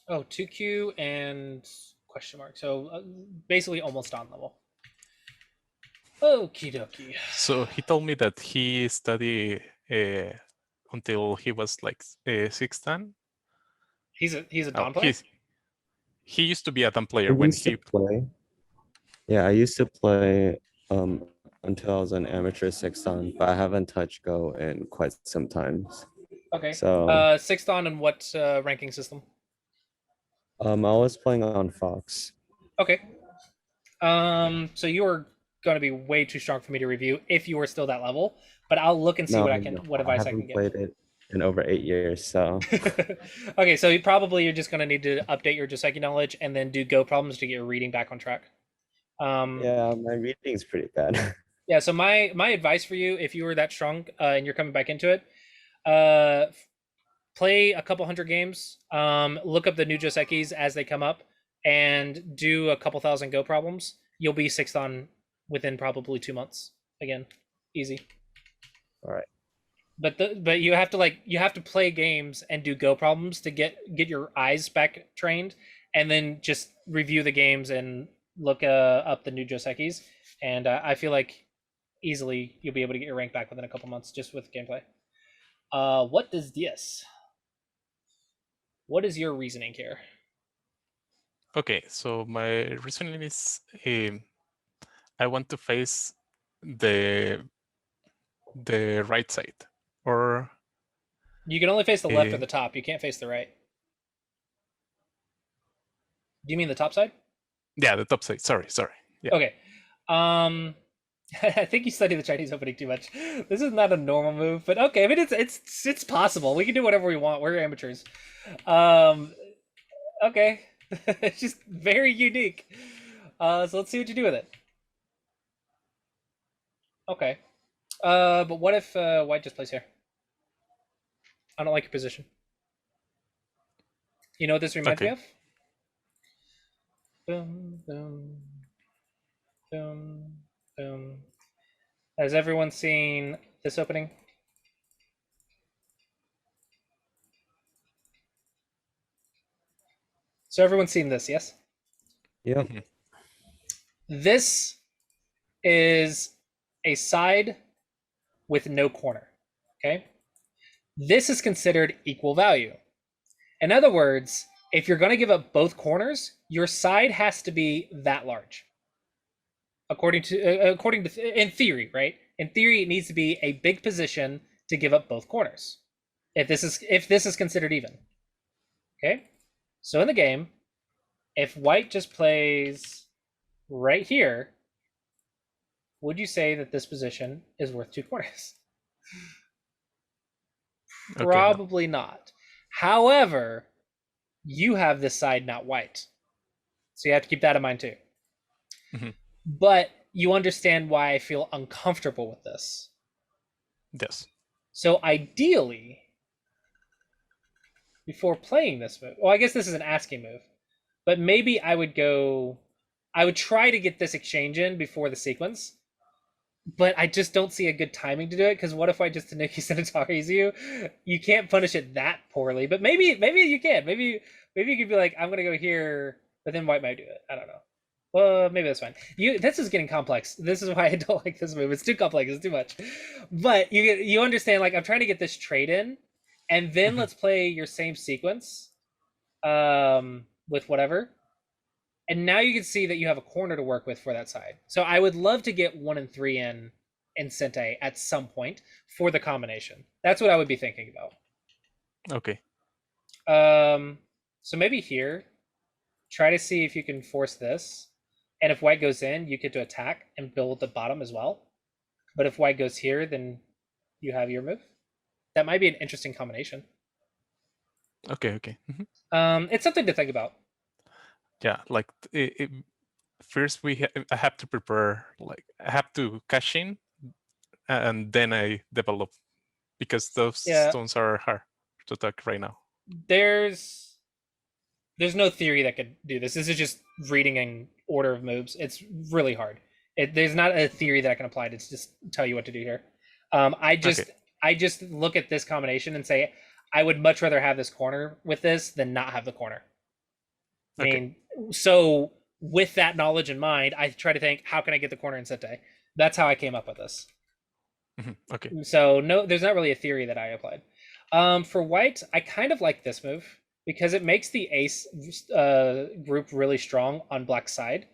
Oh, 2Q and question mark. So basically almost on level. Okie dokie. So he told me that he studied until he was like 16. He's a Oh, Don player? he used to be a Dom I player when used to he. play. Yeah, I used to play until I was an amateur six on, but I haven't touched Go in quite some times. Okay. So Sixth on and what ranking system? I was playing on Fox. Okay. So you are going to be way too strong for me to review if you are still that level, but I'll look and see No, what I advice I can haven't give. played it in over 8 years. So Okay, so you're just going to need to update your Joseki knowledge and then do Go problems to get your reading back on track. Um, yeah, my reading's pretty bad. yeah. So my advice for you, if you were that strong and you're coming back into it, uh, play a couple hundred games. Look up the new Josekis as they come up, and do a couple thousand Go problems. You'll be sixth on within probably 2 months. Again, easy. All right. But you have to play games and do Go problems to get your eyes back trained, and then just review the games and look up the new Josekis. And I feel like easily you'll be able to get your rank back within a couple months just with gameplay. What does this? What is your reasoning here? Okay, so my reasoning is I want to face the right side, or You can only face the left or uh, the top. You can't face the right. Do you mean the top side? yeah, the top side. Sorry. Yeah. Okay. Um, I think you study the Chinese opening too much. This is not a normal move, but okay. I mean, it's possible. We can do whatever we want. We're amateurs. Um, okay. It's just very unique. So let's see what you do with it. Okay. But what if white just plays here? I don't like your position. You know what this reminds me Okay. of? Boom, boom, boom, boom. Has everyone seen this opening? So everyone's seen this, yes? Yep. Mhm. This is a side with no corner. Okay? This is considered equal value. In other words, if you're going to give up both corners, your side has to be that large. According to in theory, right? In theory, it needs to be a big position to give up both corners. If this is considered even. Okay? So in the game, if white just plays right here, would you say that this position is worth two corners? Okay. No. Probably not. However, you have this side, not white. So you have to keep that in mind too. Mhm. But you understand why I feel uncomfortable with this. Yes. So ideally, before playing this move, well, I guess this is an asking move, but maybe I would try to get this exchange in before the sequence, but I just don't see a good timing to do it because what if I just Tanuki Sanitari's you? You can't punish it that poorly, but maybe you can. Maybe you could be like, I'm gonna go here, but then white might do it. I don't know. Well, maybe that's fine. This is getting complex. This is why I don't like this move. It's too complex. It's too much. But you understand. Like I'm trying to get this trade in, and then Mhm. let's play your same sequence, with whatever, and now you can see that you have a corner to work with for that side. So I would love to get 1 and 3 in Sente at some point for the combination. That's what I would be thinking about. Okay. So maybe here, try to see if you can force this, and if white goes in, you get to attack and build the bottom as well. But if white goes here, then you have your move. That might be an interesting combination. Okay. Mhm. It's something to think about. Yeah. Like first I have to prepare. Like I have to cash in, and then I develop because those Yeah, stones are hard to attack right now. there's there's no theory that could do this. This is just reading an order of moves. It's really hard. There's not a theory that I can apply to just tell you what to do here. Um, I Okay. just I just look at this combination and say I would much rather have this corner with this than not have the corner. I Okay. mean, so with that knowledge in mind, I try to think, how can I get the corner in Sente? That's how I came up with this. Okay. So no, there's not really a theory that I applied. For white, I kind of like this move because it makes the ace group really strong on black's side.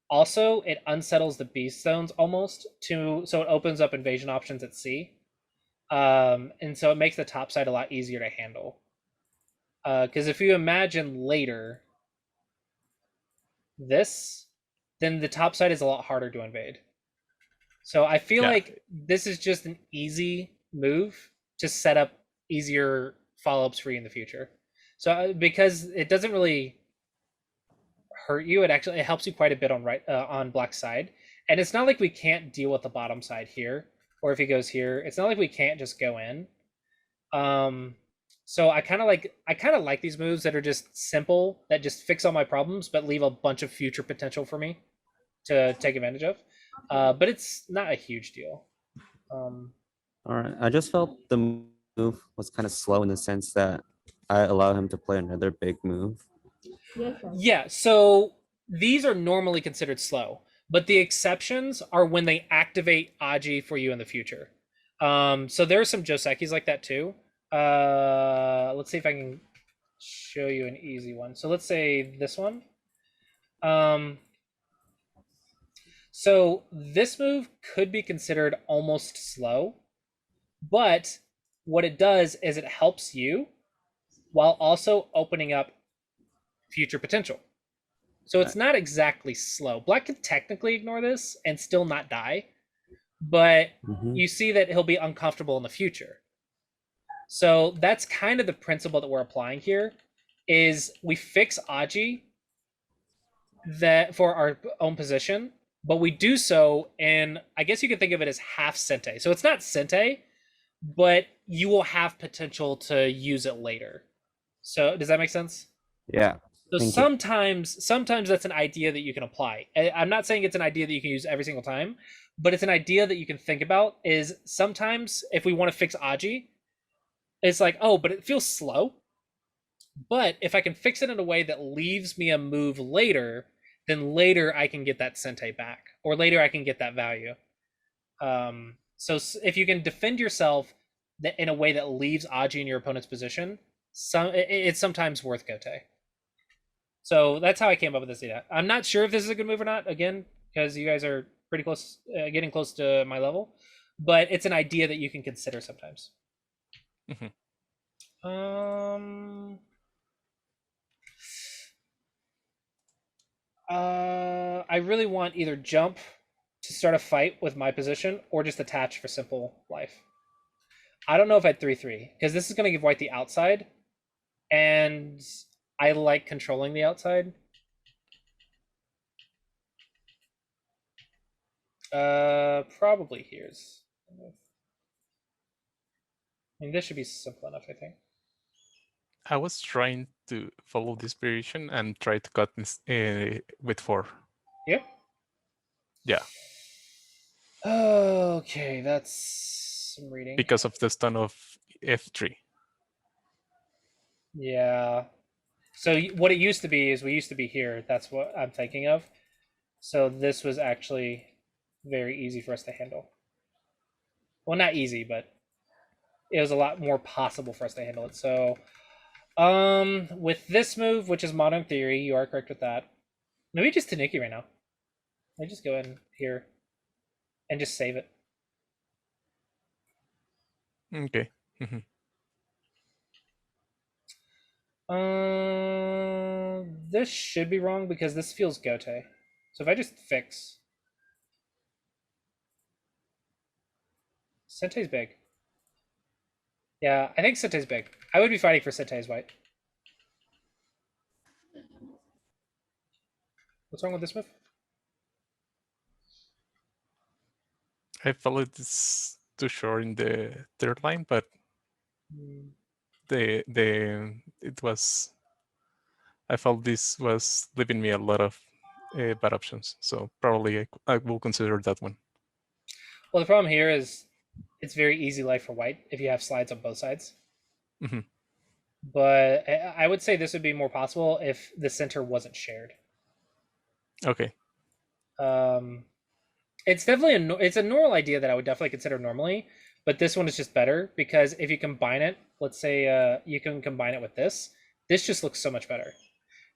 Also, it unsettles the beast zones almost so it opens up invasion options at C. And so it makes the top side a lot easier to handle. Because if you imagine later this, then the top side is a lot harder to invade. So I feel Yeah. like this is just an easy move to set up easier follow-ups for you in the future. So because it doesn't really hurt you, it helps you quite a bit on black side, and it's not like we can't deal with the bottom side here, or if he goes here, it's not like we can't just go in. So I kind of like these moves that are just simple, that just fix all my problems, but leave a bunch of future potential for me to take advantage of. But it's not a huge deal. All right. I just felt the move was kind of slow in the sense that I allow him to play another big move. Yeah, so these are normally considered slow, but the exceptions are when they activate Aji for you in the future. So there are some Josekis like that too. Let's see if I can show you an easy one. So let's say this one. So this move could be considered almost slow, but what it does is it helps you while also opening up future potential. So it's not exactly slow. Black can technically ignore this and still not die, but you see that he'll be uncomfortable in the future. So that's kind of the principle that we're applying here is we fix Aji that for our own position, but we do so in, I guess you could think of it as half Sente. So it's not Sente, but you will have potential to use it later. So does that make sense? Yeah. So Thank you. sometimes that's an idea that you can apply. I'm not saying it's an idea that you can use every single time, but it's an idea that you can think about is sometimes if we want to fix Aji, it's like, oh, but it feels slow. But if I can fix it in a way that leaves me a move later, then later I can get that Sente back, or later I can get that value. So if you can defend yourself in a way that leaves Aji in your opponent's position, it's sometimes worth Gote. So that's how I came up with this idea. I'm not sure if this is a good move or not, again, because you guys are pretty close, getting close to my level, but it's an idea that you can consider sometimes. I really want either jump to start a fight with my position or just attach for simple life. I don't know if I'd 3-3 because this is going to give white the outside, and I like controlling the outside. Probably here's. I mean, this should be simple enough, I think. I was trying to follow this variation and try to cut this with 4. Yep. Yeah. Okay, that's some reading. Because of the stun of F3. Yeah. So what it used to be is we used to be here. That's what I'm thinking of. So this was actually very easy for us to handle. Well, not easy, but it was a lot more possible for us to handle it. So with this move, which is Modern Theory, you are correct with that. Maybe just Tanuki right now. Maybe just go in here and just save it. Okay. This should be wrong because this feels Gote. So if I just fix, Sente's big. Yeah, I think Sente's big. I would be fighting for Sente's white. What's wrong with this move? I followed this too short in the third line, but it was, I felt this was leaving me a lot of bad options. So probably I will consider that one. Well, the problem here is it's very easy life for white if you have slides on both sides. but I would say this would be more possible if the center wasn't shared. Okay. It's definitely it's a normal idea that I would definitely consider normally, but this one is just better because if you combine it, let's say you can combine it with this just looks so much better.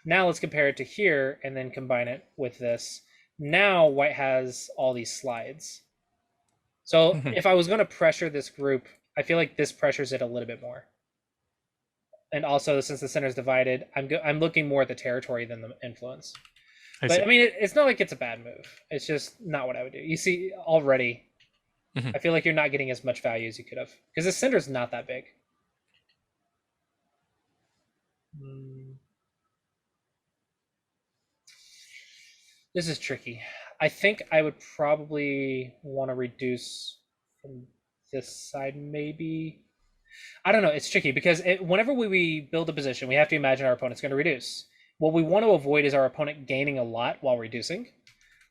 Now let's compare it to here and then combine it with this. Now white has all these slides. So if I was going to pressure this group, I feel like this pressures it a little bit more. And also, since the center is divided, I'm looking more at the territory than the influence. But I mean, it's not like it's a bad move. It's just not what I would do. You see, already, I feel like you're not getting as much value as you could have because the center is not that big. This is tricky. I think I would probably want to reduce from this side, maybe. I don't know. It's tricky because whenever we build a position, we have to imagine our opponent's going to reduce. What we want to avoid is our opponent gaining a lot while reducing.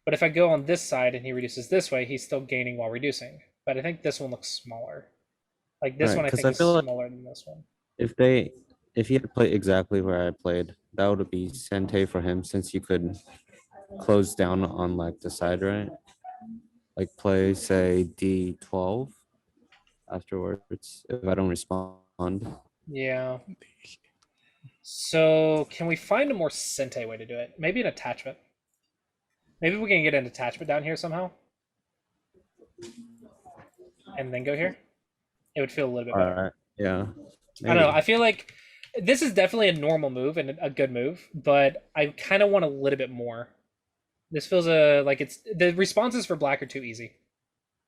But if I go on this side and he reduces this way, he's still gaining while reducing. But I think this one looks smaller. Like this one, I think is smaller than this one. If he had played exactly where I played, that would be Sente for him since you could close down on like the side, right? Like play say D12 afterwards if I don't respond. Yeah. So can we find a more Sente way to do it? Maybe an attachment. Maybe we can get an attachment down here somehow. And then go here. It would feel a little bit better. Right. Yeah. Maybe. I don't know. I feel like this is definitely a normal move and a good move, but I kind of want a little bit more. This feels like it's the responses for black are too easy.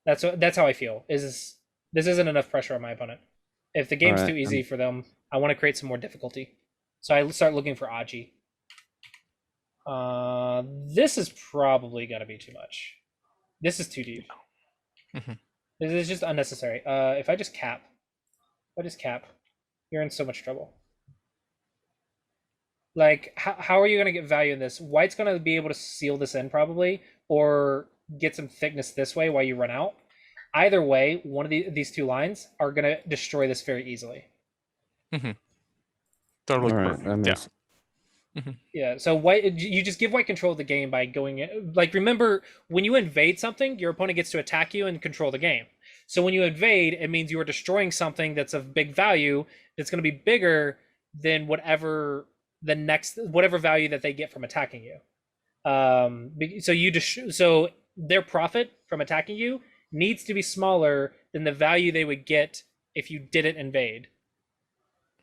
That's how I feel. This isn't enough pressure on my opponent. If the game's too easy for them, I want to create some more difficulty. So I start looking for Aji. This is probably gonna be too much. This is too deep. This is just unnecessary. If I just cap, you're in so much trouble. Like, how are you gonna get value in this? White's gonna be able to seal this in probably, or get some thickness this way while you run out. Either way, one of these two lines are gonna destroy this very easily. Totally. Yeah. Yeah, so white, you just give white control of the game by going in. Like, remember, when you invade something, your opponent gets to attack you and control the game. So when you invade, it means you are destroying something that's of big value that's going to be bigger than whatever value that they get from attacking you. So their profit from attacking you needs to be smaller than the value they would get if you didn't invade.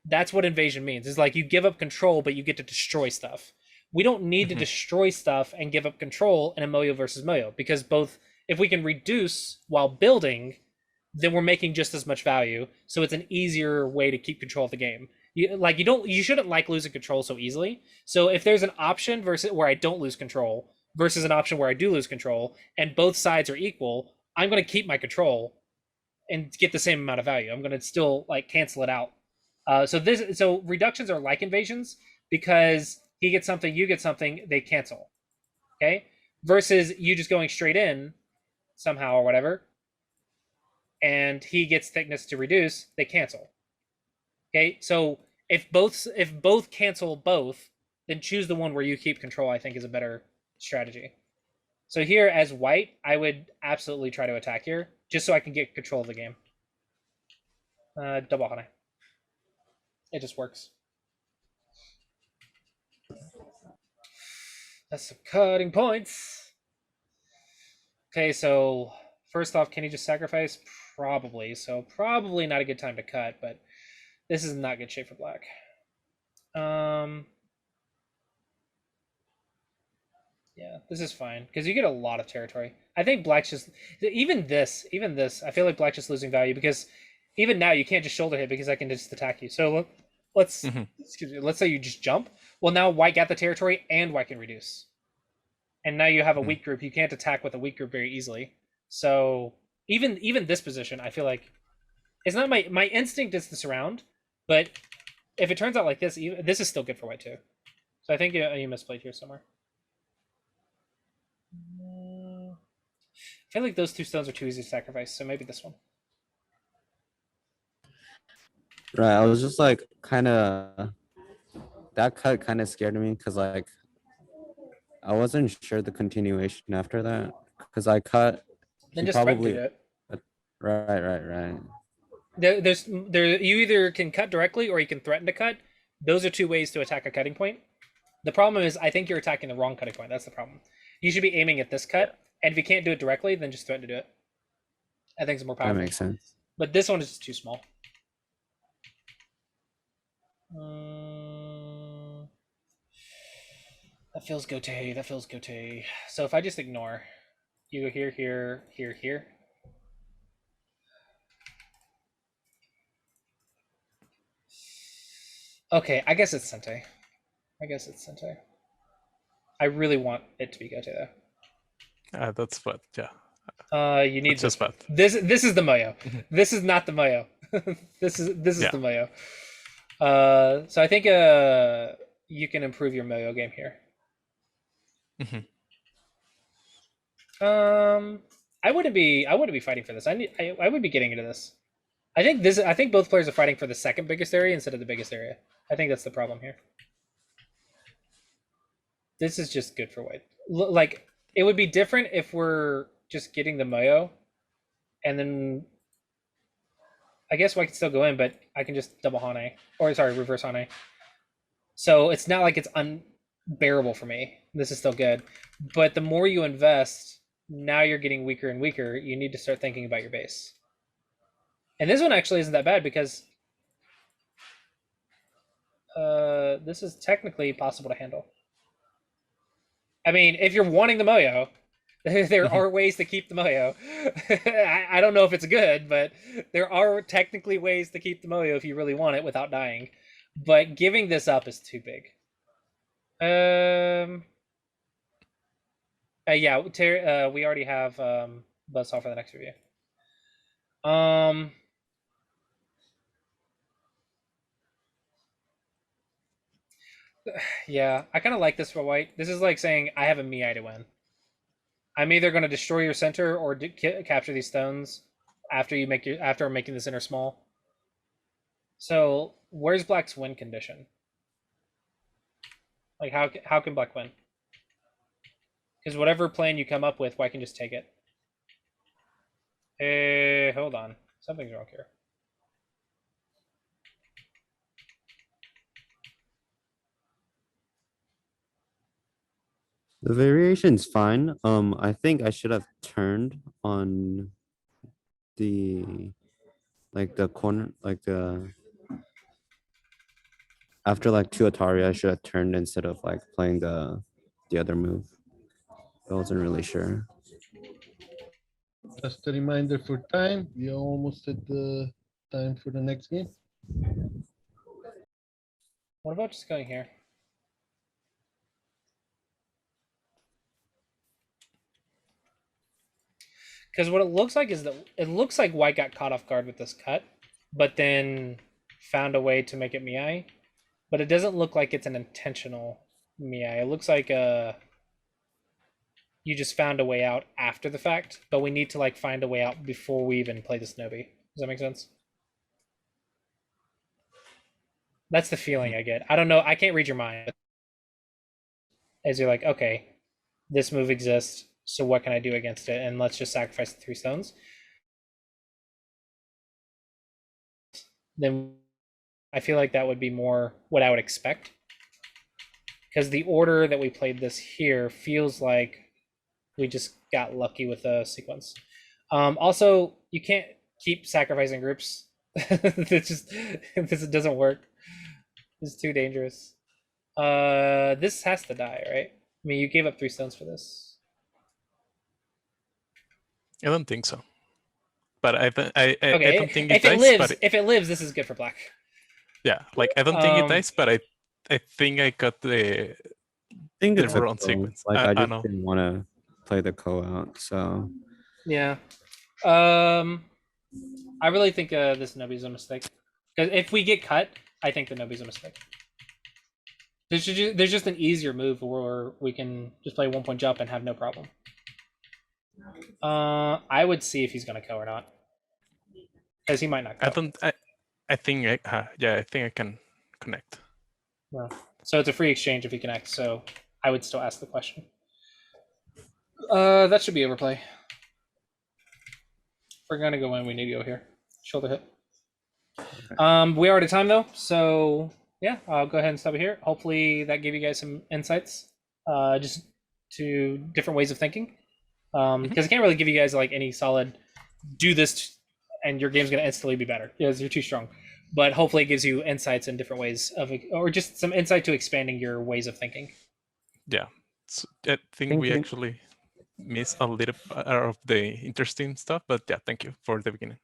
That's what invasion means. Is like you give up control, but you get to destroy stuff. We don't need to destroy stuff and give up control in a Moyo versus Moyo, because both, if we can reduce while building, then we're making just as much value. So it's an easier way to keep control of the game. You shouldn't like losing control so easily. So if there's an option versus where I don't lose control versus an option where I do lose control, and both sides are equal, I'm going to keep my control and get the same amount of value. I'm going to still like cancel it out. So reductions are like invasions because he gets something, you get something, they cancel. Okay? Versus you just going straight in somehow or whatever, and he gets thickness to reduce, they cancel. Okay? So if both cancel both, then choose the one where you keep control, I think is a better strategy. So here as white, I would absolutely try to attack here, just so I can get control of the game. Double Hane. It just works. That's some cutting points. Okay, so first off, can he just sacrifice? Probably. So probably not a good time to cut, but this is not good shape for black. Yeah, this is fine because you get a lot of territory. I think black's just even this. I feel like black's just losing value because even now you can't just shoulder hit because I can just attack you. So let's say you just jump. Well, now white got the territory and white can reduce, and now you have a weak group. You can't attack with a weak group very easily. So even this position, I feel like it's not my instinct is to surround, but if it turns out like this, this is still good for white too. So I think you misplayed here somewhere. I feel like those two stones are too easy to sacrifice, so maybe this one. Right. I was just like kind of that cut kind of scared me because like I wasn't sure the continuation after that because I cut. Then He just threaten to do probably it. right. You either can cut directly or you can threaten to cut. Those are two ways to attack a cutting point. The problem is I think you're attacking the wrong cutting point. That's the problem. You should be aiming at this cut, and if you can't do it directly, then just threaten to do it. I think it's more That powerful. makes sense. But this one is just too small. That feels goatee. That feels goatee. So if I just ignore, you go here, here, here, here. Okay, I guess it's Sente. I really want it to be goatee though. That's what. Yeah. You need It's just this. bad. This is the Moyo. This is not the Moyo. this is Yeah. the Moyo. So I think you can improve your Moyo game here. Mhm. I wouldn't be fighting for this. I would be getting into this. I think both players are fighting for the second biggest area instead of the biggest area. I think that's the problem here. This is just good for white. Like it would be different if we're just getting the Moyo, and then I guess white can still go in, but I can just double Hane, or sorry, reverse Hane. So it's not like it's unbearable for me. This is still good, but the more you invest, now you're getting weaker and weaker. You need to start thinking about your base. And this one actually isn't that bad because this is technically possible to handle. I mean, if you're wanting the Moyo, there are ways to keep the Moyo. I don't know if it's good, but there are technically ways to keep the Moyo if you really want it without dying. But giving this up is too big. Yeah, we already have Buzzsaw for the next review. Yeah, I kind of like this for white. This is like saying I have a Miai to win. I'm either going to destroy your center or capture these stones after I'm making the center small. So where's black's win condition? Like how can black win? Because whatever plan you come up with, white can just take it. Hey, hold on, something's wrong here. The variation's fine. I think I should have turned on the corner, after like two Atari, I should have turned instead of like playing the other move. I wasn't really sure. Just a reminder for time. We are almost at the time for the next game. What about just going here? Because what it looks like is that it looks like white got caught off guard with this cut, but then found a way to make it Miai. But it doesn't look like it's an intentional Miai. It looks like you just found a way out after the fact, but we need to like find a way out before we even play the Snowbie. Does that make sense? That's the feeling I get. I don't know. I can't read your mind. As you're like, okay, this move exists, so what can I do against it? And let's just sacrifice the 3 stones. Then I feel like that would be more what I would expect. Because the order that we played this here feels like we just got lucky with the sequence. Also, you can't keep sacrificing groups. This doesn't work. It's too dangerous. This has to die, right? I mean, you gave up 3 stones for this. I don't think so. But I Okay, don't think if it dies. But if it lives, this is good for black. yeah, like I don't think it dies, but I think I got the think it's a wrong co. sequence. Like I I just know. didn't want to play the co out, so Yeah. I really think this Nobi's a mistake. Because if we get cut, I think the Nobi's a mistake. There's just an easier move where we can just play 1-point jump and have no problem. I would see if he's gonna go or not, because he might not go. I think I think I can connect. No. So it's a free exchange if you connect. So I would still ask the question. That should be overplay. If we're gonna go in, we need to go here. Shoulder hit. We are out of time though, so yeah, I'll go ahead and stop it here. Hopefully that gave you guys some insights, just to different ways of thinking. Because I can't really give you guys like any solid do this and your game's gonna instantly be better because you're too strong. But hopefully it gives you insights in different ways of, or just some insight to expanding your ways of thinking. Yeah, so I think Thank we you. actually missed a little of the interesting stuff, but yeah, thank you for the beginning.